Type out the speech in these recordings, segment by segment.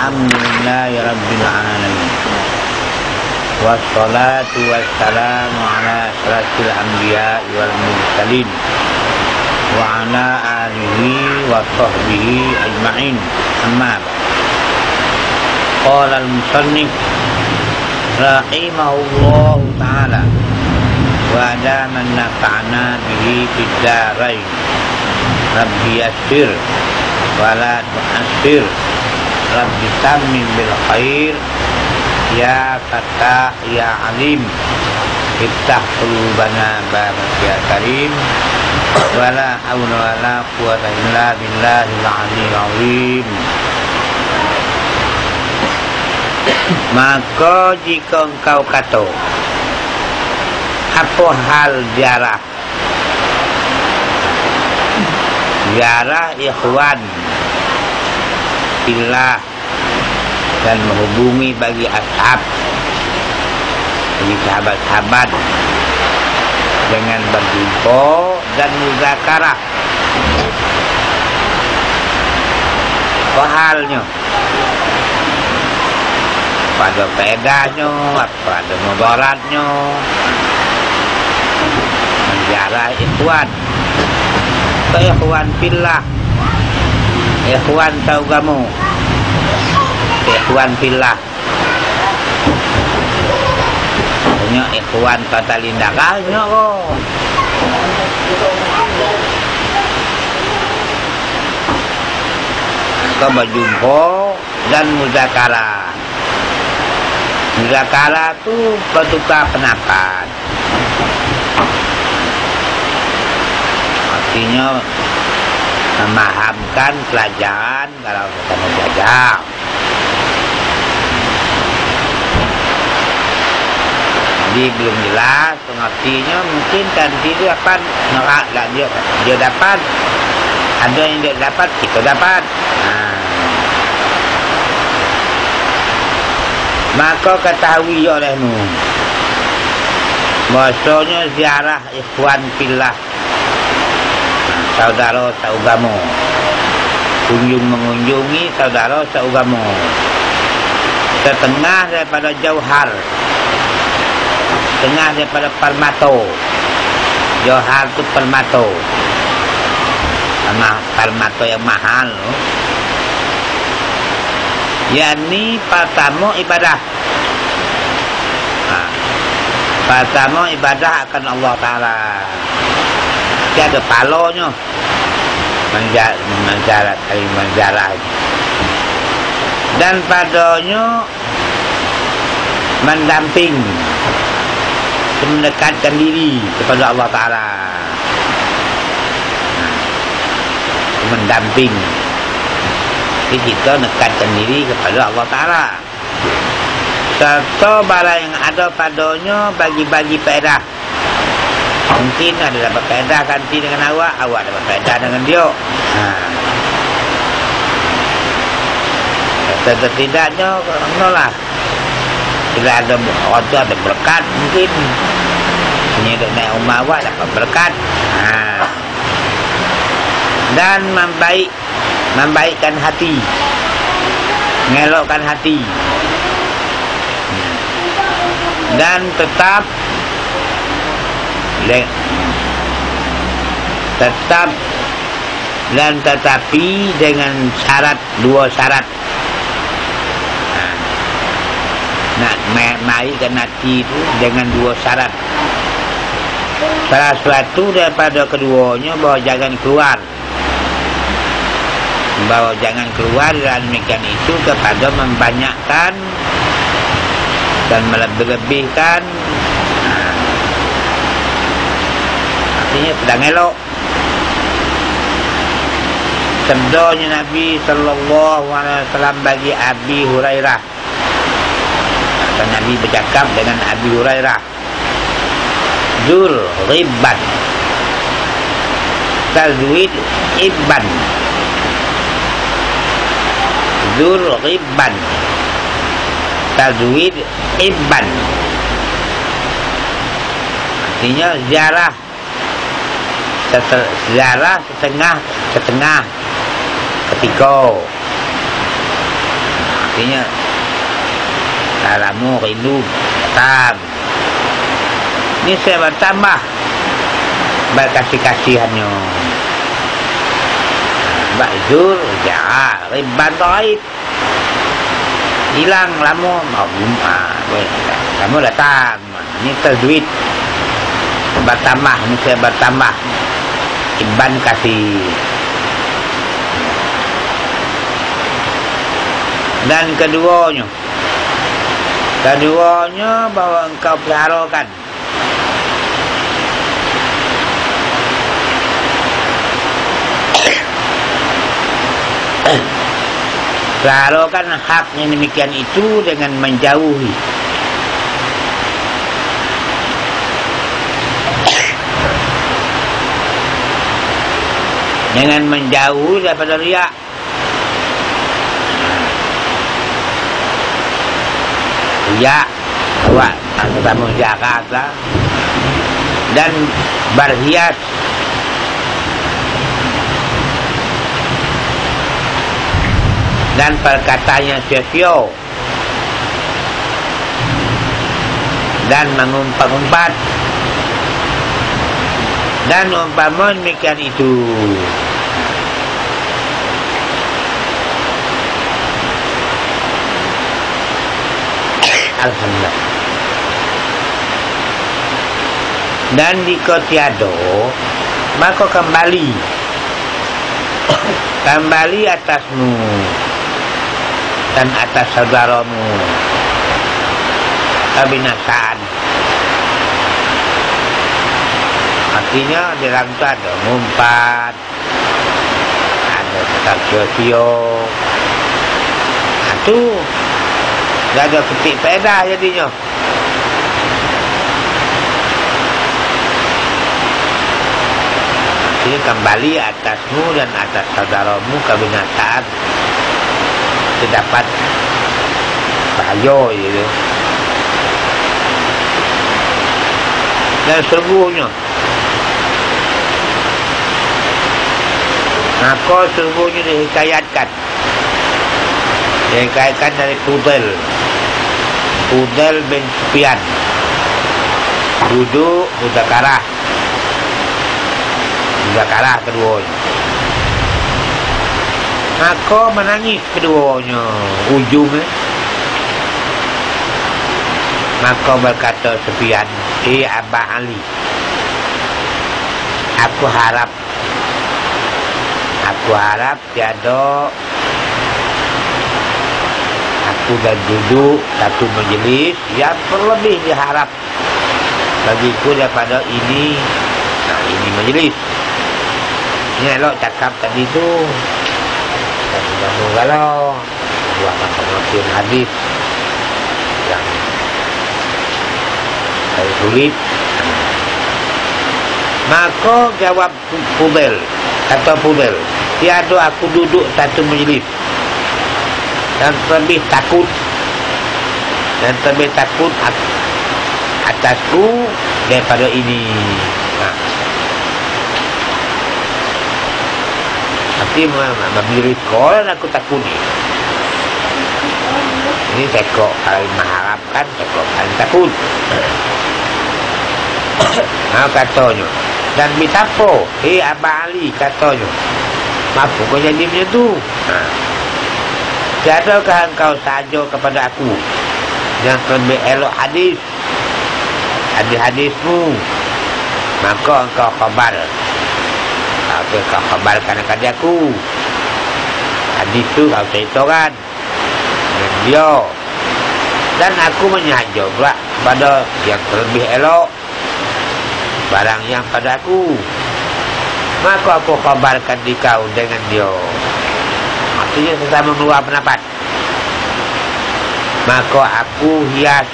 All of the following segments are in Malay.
Alhamdulillahi Rabbil Alamin. Wassalatu wassalamu ala asyrafil anbiya'i wal mursalin wa ala alihi wa sahbihi ajma'in. Amma ba'd. Qala al-musannif rahimahullahu ta'ala wa adaman nafa'na bihi fid darain. Rabbi yassir wa la tu'assir. Rabbi tammin bil khair. Ya Fattah ya Alim, iftah qulubana babaka ya Karim. Wala haula wala quwwata illa billahil aliyyil azim. Maka jika engkau kata, apa hal ziarah? Ziarah ikhwan fillah dan menghubungi bagi ashab, bagi sahabat-sahabat dengan berjumpa dan muzakarah. Apa halnya? Apa ada faedahnya? Apa ada mudaratnya? Menziarah ikhwan, ikhwan fillah, ikhwan saudaramu, ikhwan fillah. Punya ikhwan kata lindakanya kok. Kau berjumpa dan muzakarah. Muzakarah tu bertukar pendapat. Artinya memahamkan pelajaran kalau kita mau belajar. Jadi belum jelas pengertiannya, mungkin nanti dia dapat norak lah, dia dapat, ada yang dia dapat, kita dapat. Maka ketahui olehmu bahasanya ziarah ikhwan fillah, saudara saudaramu, mengunjungi saudara saudaramu, setengah daripada jauhar, setengah daripada permato. Jauhar itu permato, sama permato yang mahal. Yani pertama ibadah. Pertama ibadah akan Allah Ta'ala. Dia ada palonya. Menjarah. Dan padanya mendamping, mendekatkan diri kepada Allah Ta'ala. Mendamping, jadi kita mendekatkan diri kepada Allah Ta'ala. Serta barang yang ada padanya bagi-bagi faedah. Mungkin ada dapat faedah ganti dengan awak, awak dapat faedah dengan dia. Setidaknya lah, bila ada orang tu ada berkat, mungkin punya dek naik rumah awak dapat berkat. Dan membaikkan hati, mengelokkan hati, dan tetapi dengan syarat, dua syarat. Nak baikkan hati itu dengan dua syarat. Salah suatu daripada keduanya bahawa jangan keluar dalam demikian itu kepada membanyakkan dan melebih-lebihkan. Artinya sedang elok. Sabdanya Nabi sallallahu alaihi wasallam bagi Abi Hurairah. Dan Nabi bercakap dengan Abi Hurairah, Zur Ribban Tazwid Ibban. Zur Ribban Tazwid Ibban. Artinya ziarah setengah ketika. artinya lama rindu datang. Ini saya bertambah berkasih-kasihannya. Mbak Zul ya riban taib hilang lama kamu datang. Ini terduit bertambah. Ini saya bertambah iban kasih. Dan keduanya bahwa engkau peliharakan peliharakan haknya demikian itu dengan menjauhi daripada riak. Ya, buat kamu Jakarta dan berhias dan perkataannya sia-sia dan mengumpat-umpat dan umpama demikian itu. Alhamdulillah. Dan jika tiada, maka kembali atasmu dan atas saudaramu kebinasaan. Artinya di dalam itu ada ngumpat, ada tetap sio-sio. Itu dah ada petik faedah jadinya. Jadi kembali atasmu dan atas saudaramu kebinasaan. Terdapat bahaya gitu. Dan sesungguhnya maka sesungguhnya dihikayatkan dari Fudel bin Sufyan duduk Muzakarah keduanya. Maka menangis keduanya ujungnya. Maka berkata Sufyan, Aba Ali, aku harap tiada aku dah duduk satu majlis yang terlebih diharap bagiku daripada ini. Nah, ini majlis. Ini elok cakap tadi tu. Kamu galau buat pengertian hadis yang saya sulit. Maka jawab Fudel, kata Fudel, tiada aku duduk satu majlis dan lebih takut atasku daripada ini. Nah, tapi membeli sekolah aku takut ni. Ini saya kok paling mengharapkan, saya kok paling takut. Nah, katanya. Dan bitapa? Aba Ali katanya. Mampu kau jadi macam tu? Nah. Tiadakah engkau saja kepada aku yang lebih elok hadis-hadismu, maka engkau khabar. Apa kau khabarkan kepada aku? Hadis tu kau ceritakan dengan dia. Dan aku menyahaja pula pada yang lebih elok barang yang pada aku, maka aku khabarkan di kau dengan dia. Maksudnya sesama keluar pendapat. Maka aku hias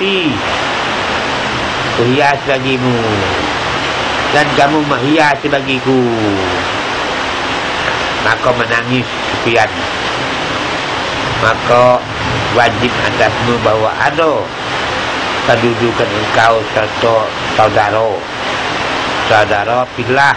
bagimu dan kamu menghias bagiku. Maka menangis Sufyan. Maka wajib atasmu bahawa ada kedudukan engkau serta saudara pillah.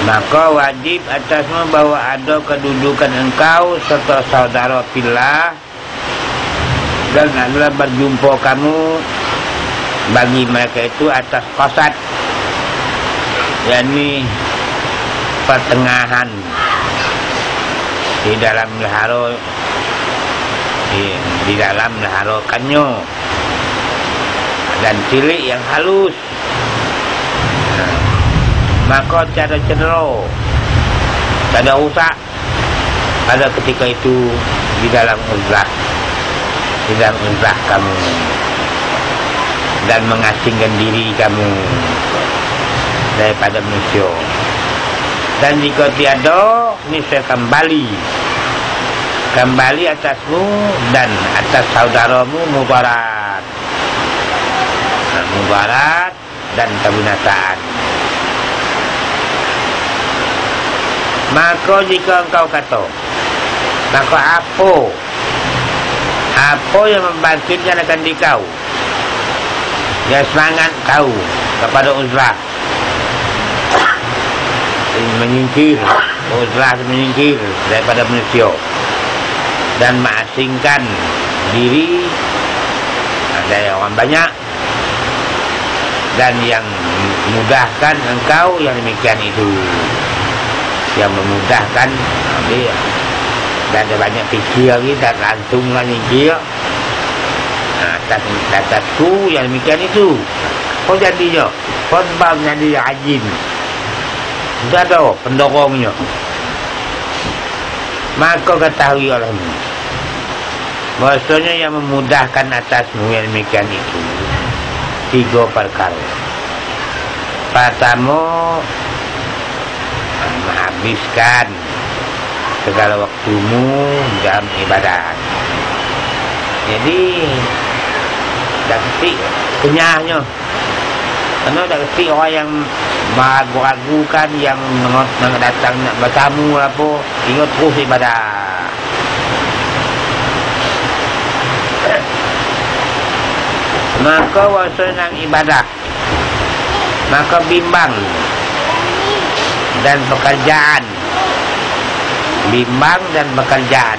Maka wajib atasmu bahwa ada kedudukan engkau serta saudara fillah, dan adalah berjumpa kamu bagi mereka itu atas qasad, yakni pertengahan di dalam melihara, di dalam meliharakannya, dan cilik yang halus. Maka tiada cedera, tiada rusak pada ketika itu di dalam uzlah, kamu, dan mengasingkan diri kamu daripada manusia. Dan jika tiada, niscaya kembali atasmu dan atas saudaramu mudarat dan kebinasaan. Maka jika engkau kata, maka apa yang membangkitkan akan dikau, ya semangat kau kepada uzlah, menyingkir daripada manusia dan mengasingkan diri dari orang banyak, dan yang memudahkan engkau yang demikian itu, yang memudahkan dia, dan ada banyak fikir lagi, dan langsunglah nyingkir atasku yang demikian itu. Kau jadinya sebab jadi ajin, tidak ada pendorongnya. Maka ketahui olehmu bahwasanya yang memudahkan atasmu yang demikian itu 3 perkara. Pertama, menghabiskan segala waktumu dalam ibadat. Jadi dah ketik kenyahnya. Karena dah ketik orang yang meragu-ragukan, yang datang nak bertamu apa, ingat terus ibadat. Maka wasenang ibadah, maka bimbang dan pekerjaan,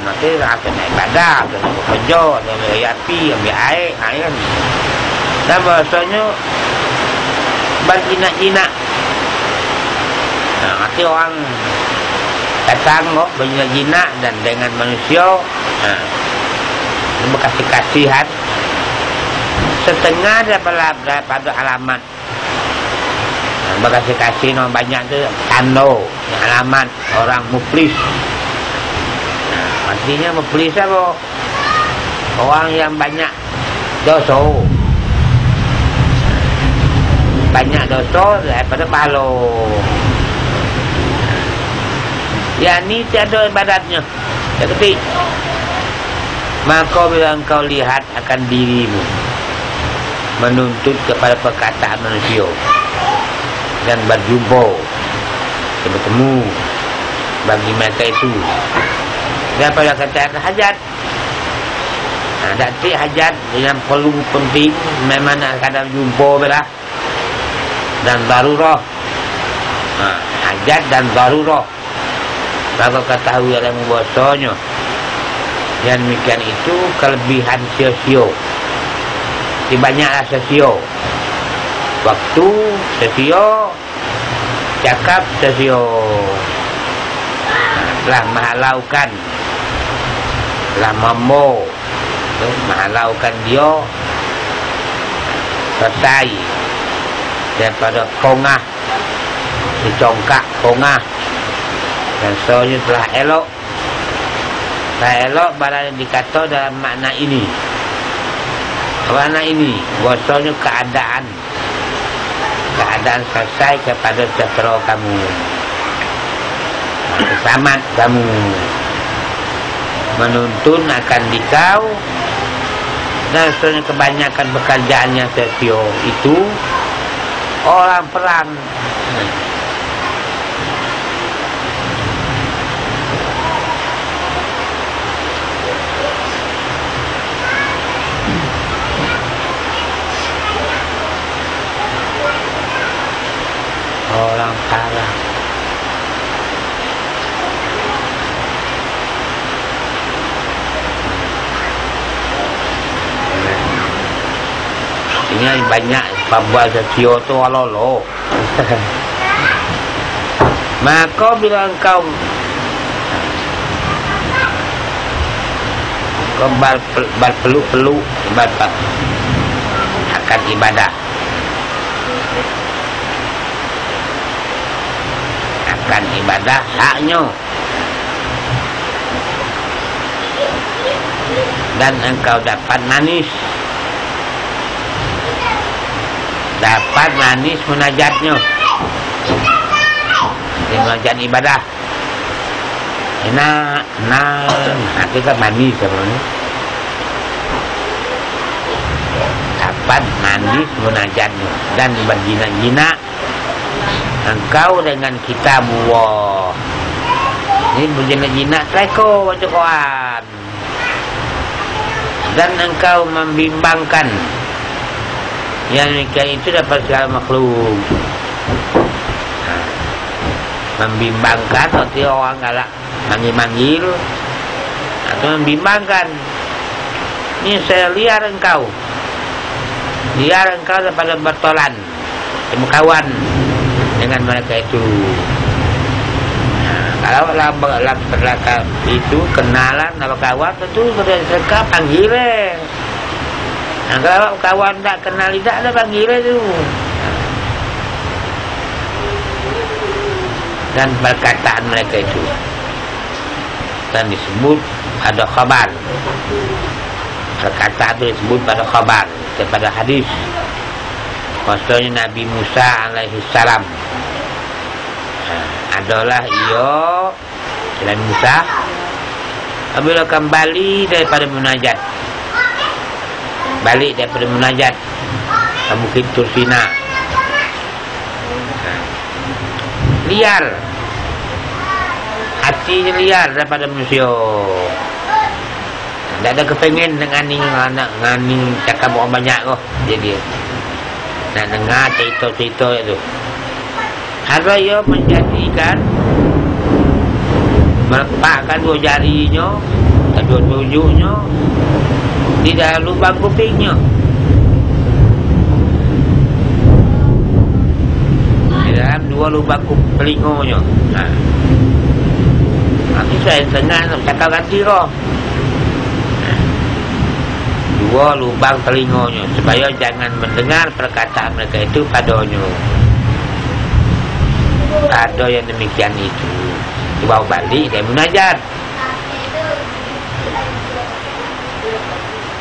maksudnya kena ibadah, kena bekerja, kena ambil api, ambil air kan. Dan bahasanya berjinak-jinak. Arti orang datang berjinak-jinak dan dengan manusia, berkasih-kasihan, setengah daripada alamat. Berkasih-kasih no banyak tu tanda alamat orang muflis. Artinya muflis apa? Orang yang banyak dosa. Banyak dosa daripada pahala. Ya ni tiada ibadatnya. Jadi maka bila engkau lihat akan dirimu menuntut kepada perkataan manusia dan berjumpa, bertemu bagi mereka itu, dan pada kata hajat, dati hajat yang perlu penting memang nak kadang jumpa belah, dan darurah, hajat dan darurah. Maka ketahui dalam bahasanya yang demikian itu kelebihan sia-sia. Banyaklah sia-sia, waktu sia-sia, cakap sia-sia, telah menghalaukan, telah menghalaukan dia selesai daripada kongah, dicongkak kongah, dan soalnya telah elok. Elok barang dikata dalam makna ini. Makna ini bahasanya keadaan selesai kepada sejahtera kamu, selamat kamu, menuntun akan dikau, dan sebenarnya kebanyakan pekerjaannya sia-sia itu orang perang. Orang parah Ini banyak pembuat sesio tu alolo. Maka bila engkau berpeluk-peluk akan ibadah, haknya, dan engkau dapat manis munajatnya, munajat ibadah enak, itu kan manis sebenarnya. Dapat manis munajatnya dan berjina-jina engkau dengan kitab Allah. Ini berjina-jina treko baca Quran, dan engkau membimbangkan yang demikian itu dapat segala makhluk. Membimbangkan arti orang galak manggil-manggil atau membimbangkan. Ini saya liar engkau daripada bertolan, berkawan dengan mereka itu. Kalau dalam perkara itu kenalan atau kawan tentu mereka panggil. Kalau kawan tak kenal tidak ada panggil itu. Dan perkataan mereka itu dan disebut ada khabar. Perkataan itu disebut pada khabar, kepada hadis. Maksudnya Nabi Musa alaihi salam adalah Nabi Musa apabila kembali daripada munajat, balik daripada munajat ke Bukit Tursina, liar hatinya, liar daripada manusia, tak ada kepengen dengan ni cakap orang banyak kok. Jadi nak dengar cerita-cerita itu. Ada ia menjadikan melepaskan dua jarinya, dua tunjuknya di dalam lubang kupingnya, di dalam dua lubang telinganya. Nanti saya tengah cakap ganti roh. Dua lubang telinganya supaya jangan mendengar perkataan mereka itu padanya. Ada yang demikian itu dibawa balik dan munajat.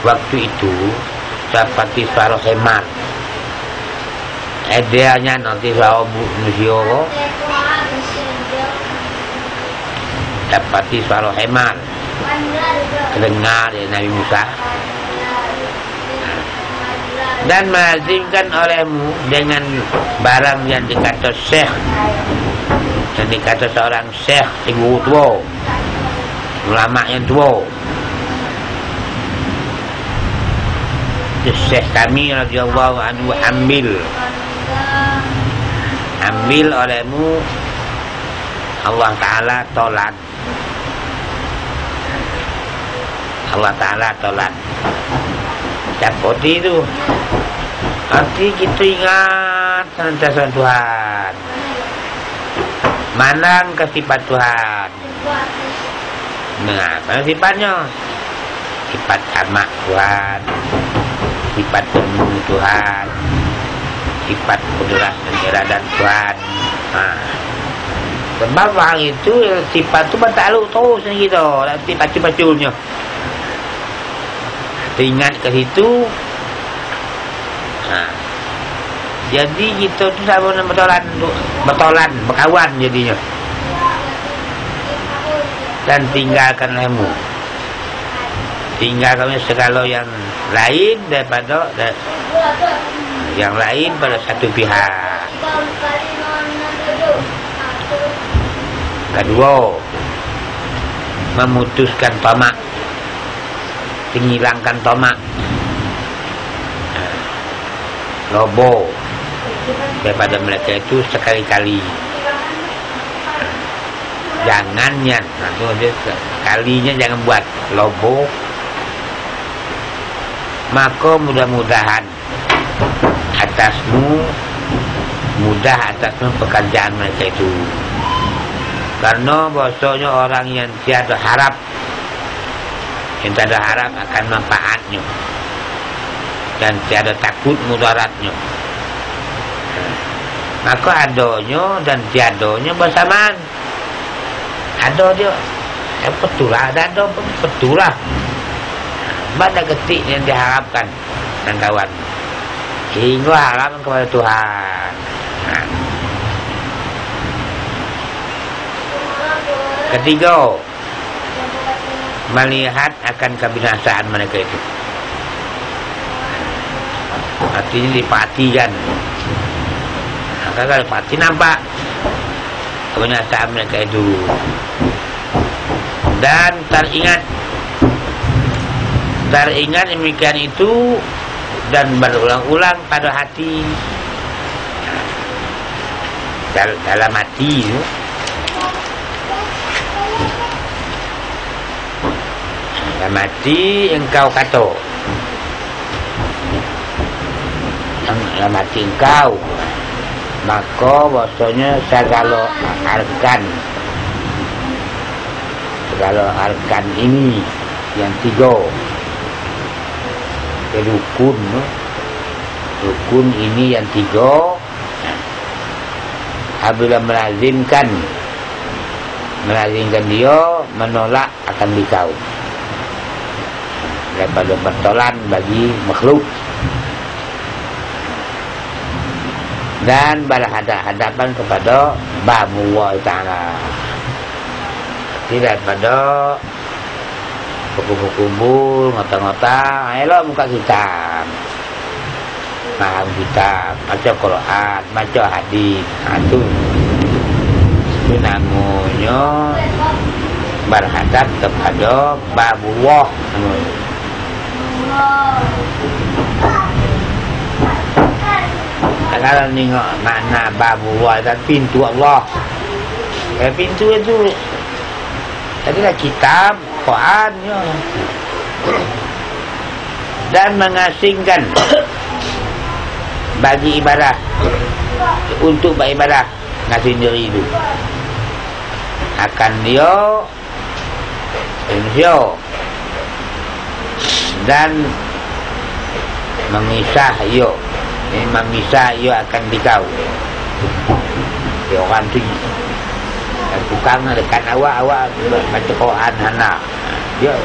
Waktu itu seperti suara hemat, ideanya nanti suara manusia seperti suara hemat kedengar dari Nabi Musa, dan melazimkan olehmu dengan barang yang dikata syekh, yang dikata seorang syekh, guru tua, ulama yang tua. Syekh kami radhiyallahu anhu ambil olehmu, Allah Ta'ala tolak, Allah Ta'ala tolak. Seperti itu. Arti kita ingat senantiasa Tuhan, mandang ke sifat Tuhan. Nah, mana sifatnya? Sifat sama Tuhan, sifat penuh Tuhan, sifat kudrat dan iradat Tuhan. Sebab orang itu sifat itu bertakluk terus gitu, nanti pacu-paculnya. Ingat ke situ. Jadi kita tu sama bertolan, berkawan jadinya. Dan tinggalkan lemu, tinggalkan segala yang lain daripada yang lain pada satu pihak. Kedua, memutuskan tamak, menghilangkan tamak, lobo daripada mereka itu sekali-kali. Jangannya, kalinya jangan buat lobo. Maka mudah-mudahan atasmu, mudah atasmu pekerjaan mereka itu. Karena bahasanya orang yang tiada harap, yang tiada harap akan manfaatnya dan tiada takut mudaratnya, maka adanya dan tiadanya bersamaan. Ada dia, betul lah, ada betul lah. Mana ketik yang diharapkan dan kawan, hingga harapan kepada Tuhan. Ketiga, melihat akan kebinasaan mereka itu. Artinya diperhatikan. Kalau pasti nampak kebinasaan mereka itu. Dan teringat demikian itu dan berulang-ulang pada hati, dalam hati itu. Dalam hati engkau kata, dalam hati engkau, maka bahasanya segala arkan ini yang tiga, rukun ini yang tiga, apabila melazimkan dia, menolak akan dikau daripada bertolan bagi makhluk dan berhadapan kepada Allah Ta'ala. Tidak pada kumpul-kumpul, ngota-ngota, elok muka kitab, paham kitab, baca Quran, baca hadis. Itu namanya berhadap kepada Allah. Kalau nengok makna babullah dan pintu Allah, pintu itu adalah kitab Quran ya. Dan mengasingkan bagi ibadah, untuk beribadah ngasih diri itu akan dia dan memisah ia, akan dikau. Dia orang tu dan tukang dekat awak baca Quran hana, dia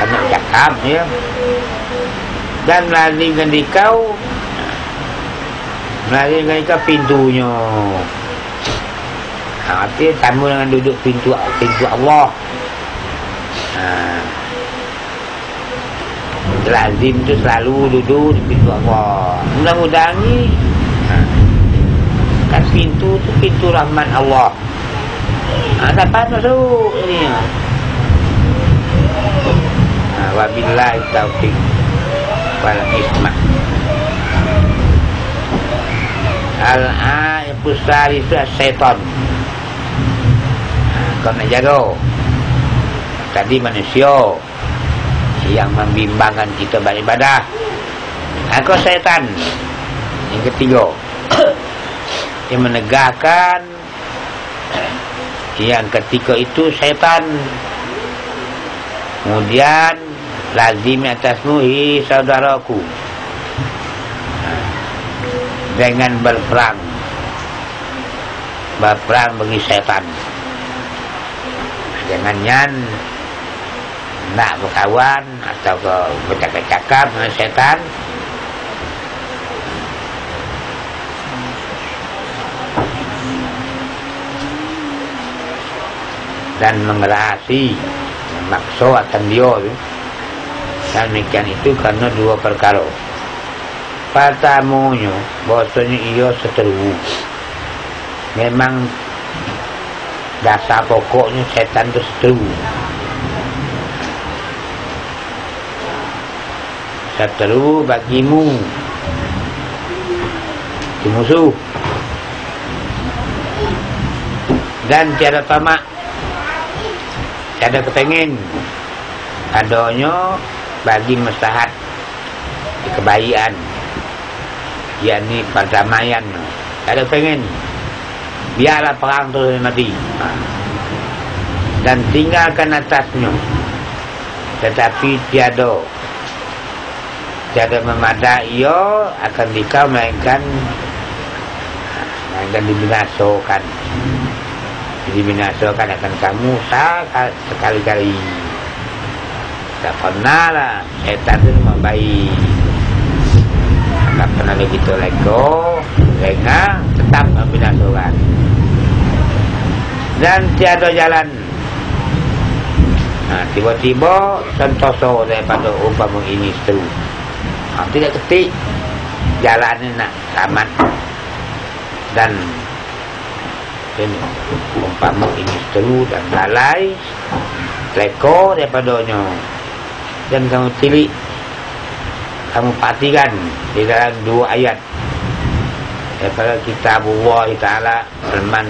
kena cakap ya, dan melazimkan dikau, melazimkan dikau pintunya. Artinya tamu dengan duduk pintu Allah. Lazim tu selalu duduk di pintu Allah. Mudah-mudahan ni kan pintu tu pintu rahman Allah. Dapat masuk ini. Wabillahi taufiq wal hikmah. Al-ayatu salisu syaitan. Kau nak jaga. Tadi manusia yang membimbangkan kita beribadah. Aku syaitan. Yang ketiga, yang menegakkan. Yang ketika itu syaitan. Kemudian lazim atasmu saudaraku dengan berperang bagi syaitan. Jangan nak berkawan atau bercakap-cakap dengan syaitan. Dan mengerasi, memaksa akan dia tu. Dan demikian itu karena dua perkara. Pertamanya, bahasanya ia seteru. Memang dasar pokoknya setan itu seteru. Seteru bagimu, di musuh. Dan tiada tamak, tiada kepengen adanya bagi maslahat kebaikan. yakni perdamaian. Tak ada pengen biarlah perang terus mati, dan tinggalkan atasnya, tetapi tiada memadai ia akan dikau melainkan dibinasakan akan kamu sekali-kali. Tak pernah lah syaitan itu membaik. Tak pernah begitu lego lengah tetap membinasakan, dan tiada jalan. Tiba-tiba sentosa daripada umpama ini seru. Tidak ketik jalan ini nak selamat, dan ini umpama ini seru dan lalai leko daripadanya, dan kamu tilik, kamu perhatikan di dalam 2 ayat daripada kitab Allah Ta'ala. Firman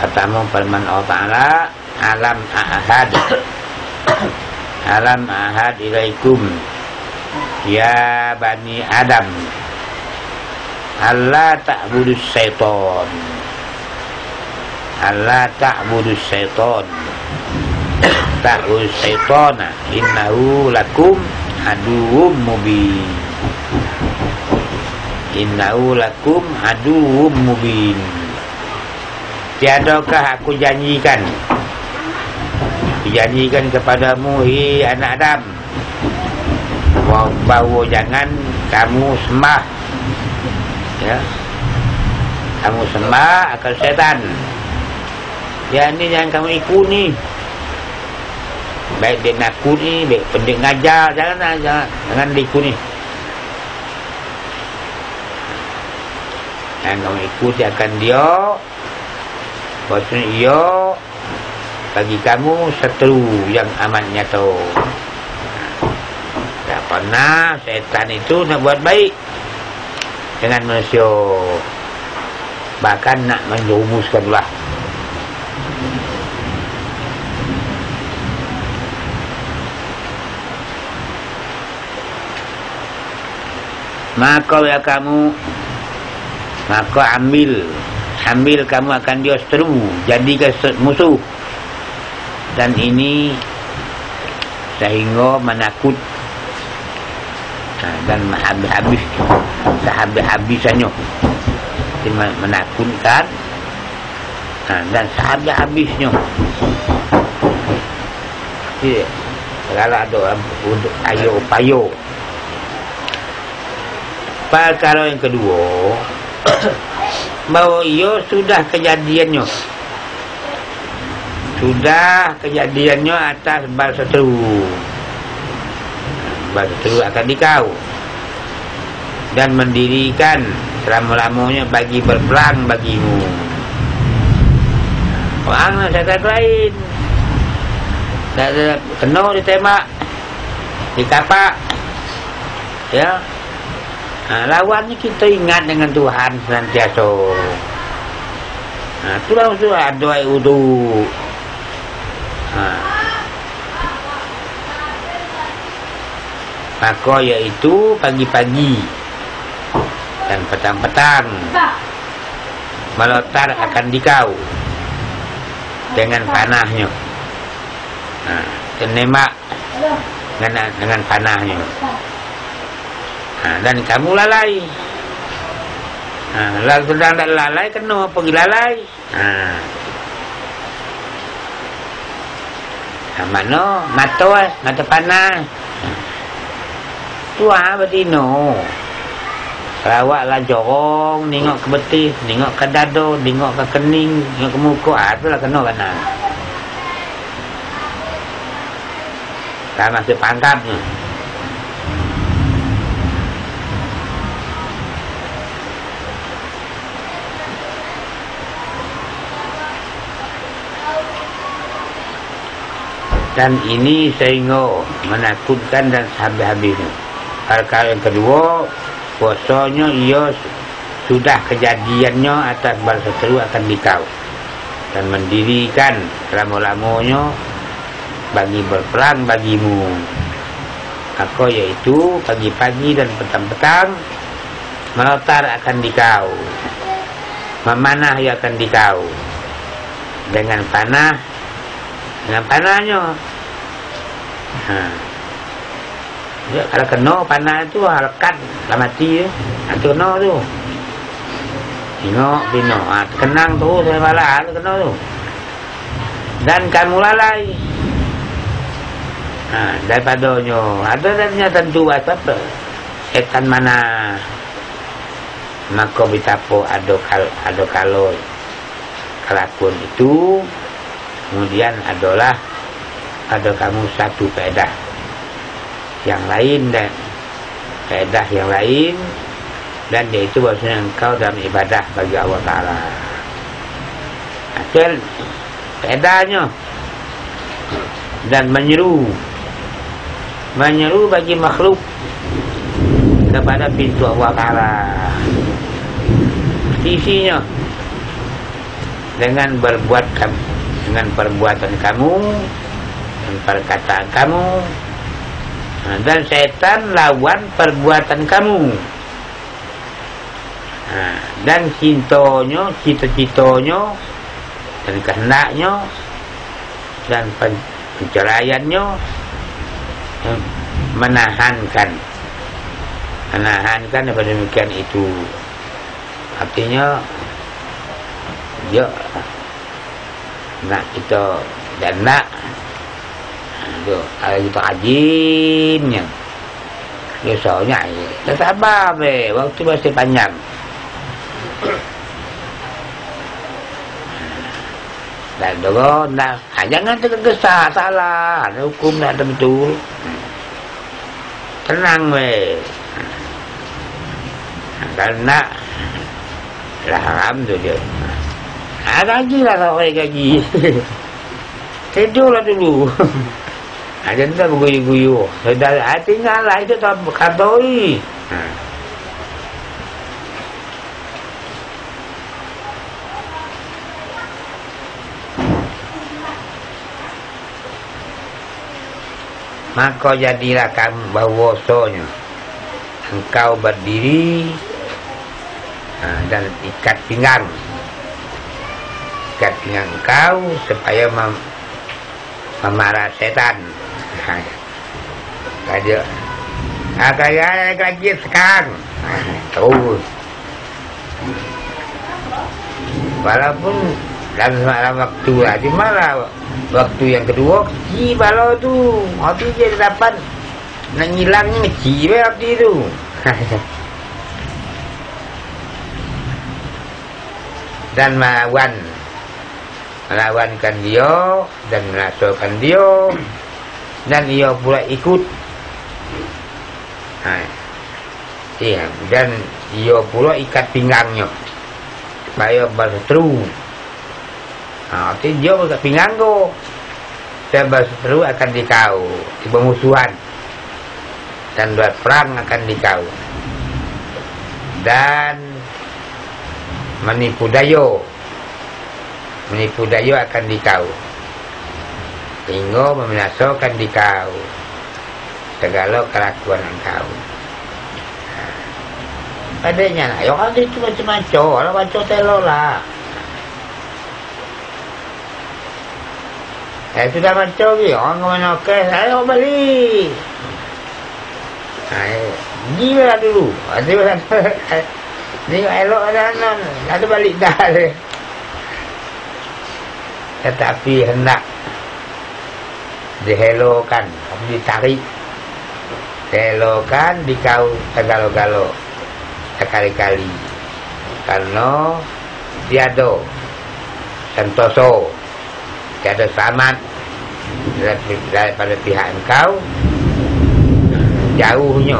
pertama, firman Allah Ta'ala, alam ahad ilaikum ya bani Adam Allah ta'budus syaitan, ta'budus syaitana innahu lakum aduwwum mubin. Tiadakah aku janjikan kepadamu, hei anak Adam, bahawa jangan kamu sembah, ya, kamu sembah akan syaitan. Ya, ni jangan kamu ikut ni. Baik dia nakut ni, baik pendik ngajar, jangan ikut ni. Dan kamu ikuti akan dia, maksudnya ia bagi kamu seteru yang amat nyata. Tak pernah syaitan itu nak buat baik dengan manusia, bahkan nak menjerumuskan pula. Maka ya kamu, maka ambil kamu akan dia seteru, jadikan musuh. Dan ini sehingga menakut, dan sehabis-habisannya menakutkan, dan sehabis-habisnya. Kalau ada orang untuk payo. Perkara yang kedua, bahawa ia sudah kejadiannya atas bal seteru akan dikau, dan mendirikan selama-lamanya bagi berperang bagimu. Orang syaitan lain tak ada kena ditembak, dikapak, ya. Lawannya kita ingat dengan Tuhan senantiasa. Itulah usul doa wudu. Maka iaitu pagi-pagi dan petang-petang melotar akan dikau dengan panahnya, menembak dengan panahnya. Dan kamu lalai. Lalu sedang tak lalai, kena pergi lalai. Mana mata panah. Tua betino. Rawaklah jorong, nengok ke betis, nengok ke dada, nengok ke kening, nengok ke muka. Itulah kena kena. Tak masuk pangkapnya. Dan ini sehingga menakutkan dan habis-habisnya. Perkara yang kedua, puasanya ia sudah kejadiannya atas bal seteru akan dikau, dan mendirikan selama-lamanya bagi berperang bagimu. Maka iaitu pagi-pagi dan petang-petang melotar akan dikau, memanah ia akan dikau dengan panahnya. Ya, kalau kena panah tu lekat lah mati ya. Itu kena tu. Tengok bina. Kenang tu saya malah kena tu. Dan kamu lalai. Daripadanya ada dan tentu apa setan mana maka betapa ada kalau kelakuan itu kemudian adalah ada kamu satu faedah yang lain dan faedah yang lain dan yaitu bahwasanya engkau dalam ibadah bagi Allah Ta'ala. Hasil faedahnya dan menyeru bagi makhluk kepada pintu Allah Ta'ala. Isinya dengan perbuatan kamu dan perkataan kamu, dan setan lawan perbuatan kamu, dan cita-citanya dan kehendaknya dan penceraiannya menahankan daripada demikian itu. Artinya dia nak kita dan nak kita ajimnya biasanya kita sabar waktu masih panjang. Dan dogon jangan tergesa salah hukum nak betul. Tenang karena lah haram tu dia. Gajilah sampai gaji. Tidurlah dulu. Jangan berguyu-guyu. Sudah tinggal lah itu tak berkatoi. Maka jadilah kamu bahwasanya engkau berdiri dan ikat pinggang engkau supaya memarah setan. Ada agak lagi sekarang terus walaupun dalam waktu di malah waktu yang kedua kecil balau tu waktu dia dapat nak ngilangnya kecil waktu tu. Dan melawankan dia dan menasokan dia dan ia pula ikut dan ia pula ikat pinggangnya supaya berseteru. Artinya dia ikat pinggang tu dan berseteru akan dikau di pemusuhan dan buat perang akan dikau dan menipu dayo akan dikau hingga membinasakan dikau segala kelakuan engkau. Padanya nak orang itu macam-macam, orang macam telur lah. Sudah macam ni, orang mana okey, saya balik. Gila dulu. Ni elok ada balik dah. Tetapi hendak dihelokan, ditarik, dihelokan, dikau segalo-galo, sekali-kali, karena tiada sentoso, tiada selamat daripada pihak engkau, jauhnya.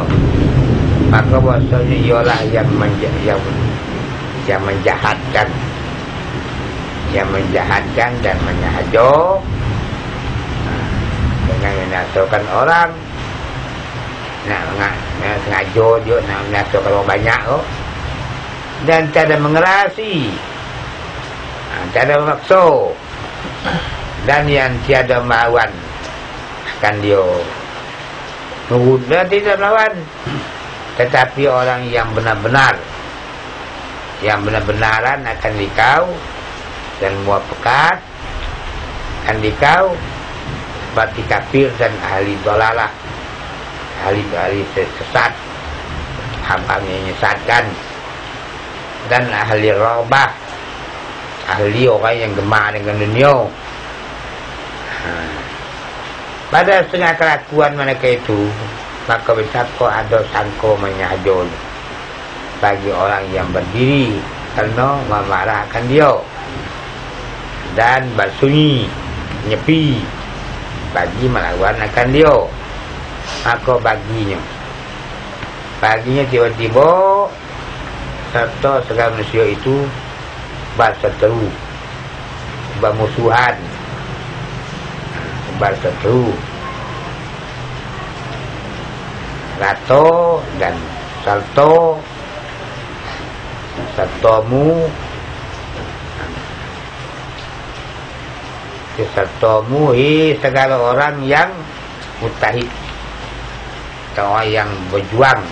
Maka bahasanya ialah yang menjahatkan dan menyahaja dengan menasokan orang, nak sengaja dia nak menasokan orang banyak dan tiada mengerasi, tiada memaksa dan yang tiada melawan akan dia nurut dan tidak melawan Tetapi orang yang benar-benar, yang benar-benaran akan dikau dan muafakat akan dikau seperti kafir dan ahli dolalah, ahli sesat, hamba yang menyesatkan, dan ahli robah, ahli orang yang gemar dengan dunia. Pada setengah kelakuan mereka itu, maka betapa ada sangko menyajol bagi orang yang berdiri kerana memarahkan dia, dan bersunyi nyepi bagi melawan akan dia. Maka baginya tiba-tiba serta segala manusia itu berseteru, bermusuhan, berseteru, rato dan sertomu segala orang yang mutahid, orang yang berjuang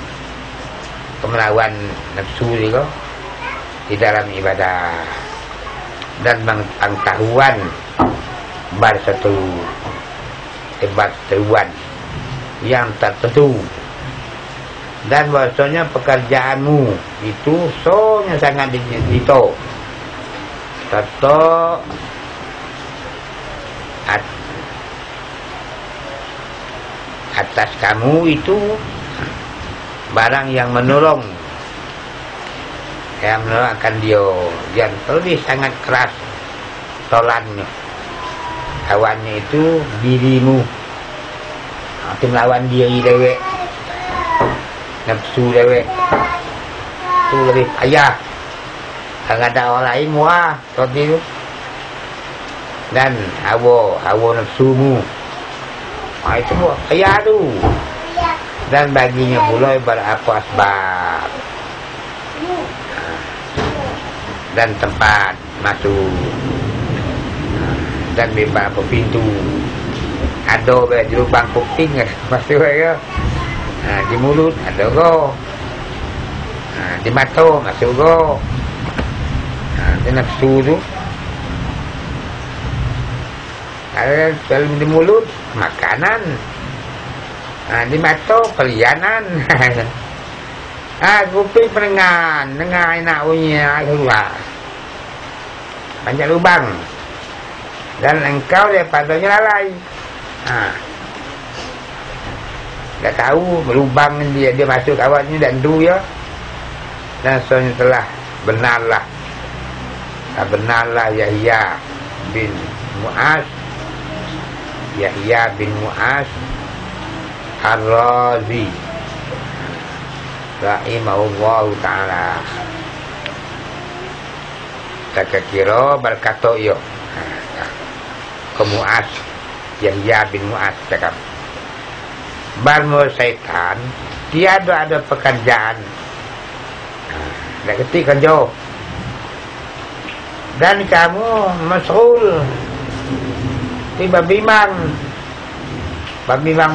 melawan nafsu juga di dalam ibadah, dan pengetahuan berseteruan yang tertentu, dan bahasanya pekerjaanmu itu sangat dito serta atas kamu itu barang yang menolong akan dia, yang lebih sangat keras tolannya, lawannya itu dirimu, itu melawan diri dewek, nafsu dewek itu lebih payah. Kalau ada orang lain wah seperti itu, dan hawa nafsumu, itu buat payah tu. Dan baginya pula berapa asbab dan tempat masuk, dan beberapa pintu. Ada di lubang kuping masuk ya, di mulut ada go, di mata masuk go, di nafsu tu. Kalau di mulut makanan, di mata pelianan, kuping pendengar enak punya keluar banyak lubang, dan engkau daripadanya lalai. Dah tahu lubang dia masuk awaknya dan tu ya, dan soalnya telah benarlah Yahya bin Mu'az Ar-Razi rahimahullahu ta'ala. Tak kira berkata yo ke Mu'az, Yahya bin Mu'az cakap, barno syaitan tiada ada pekerjaan dah ketik kerja, dan kamu masyghul tiba bimbang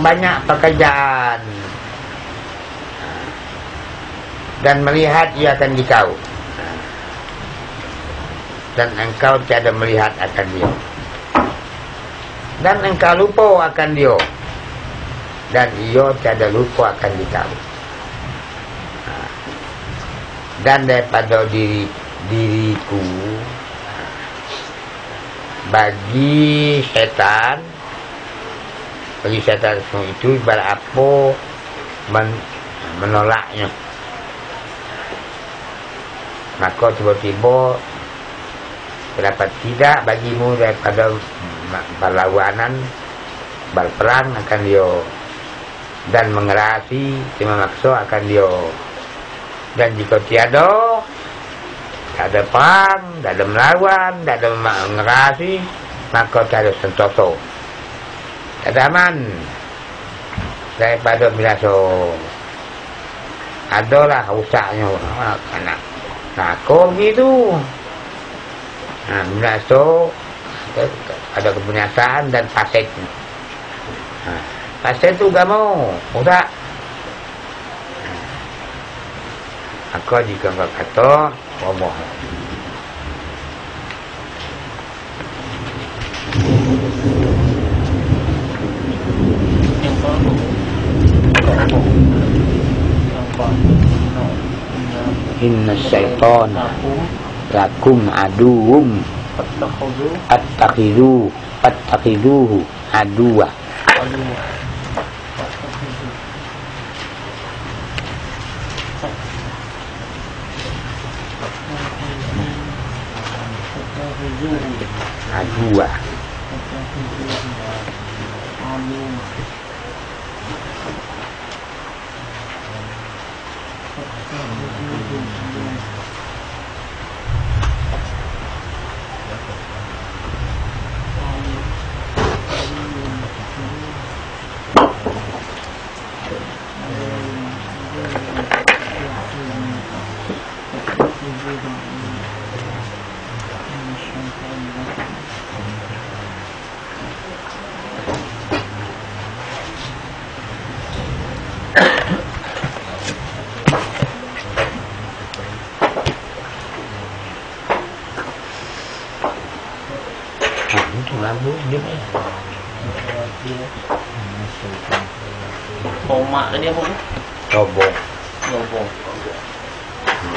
banyak pekerjaan, dan melihat ia akan dikau, dan engkau tiada melihat akan dia, dan engkau lupa akan dia, dan ia tiada lupa akan dikau. Dan daripada diriku bagi setan semua itu ibarat apa menolaknya. Maka tiba-tiba terdapat tidak bagimu daripada berlawanan, berperang akan dia, dan mengerasi, memaksa akan dia. Dan jika tiada ada perang, tak ada melawan, tak ada mengerasi, maka tak ada sentosa, tak ada aman daripada binasa. Adalah rusaknya anak nakal gitu. Binasa, ada kebinasaan dan fasik. Fasik tu gak mau rusak. Maka jika enggak kata ngomong. Inna syaitan lakum aduwum attakhiduhu aduwa. Aduwa. Koma tadi apa? Roboh.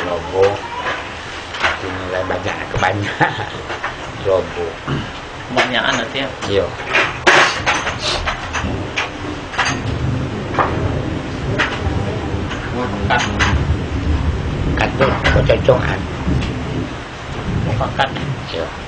Lobo. Itu nilai banyak kebanyak. Roboh. Kebanyakan nanti ya. Iya. Pekat. Katut kecocokan. Pekat. Iya.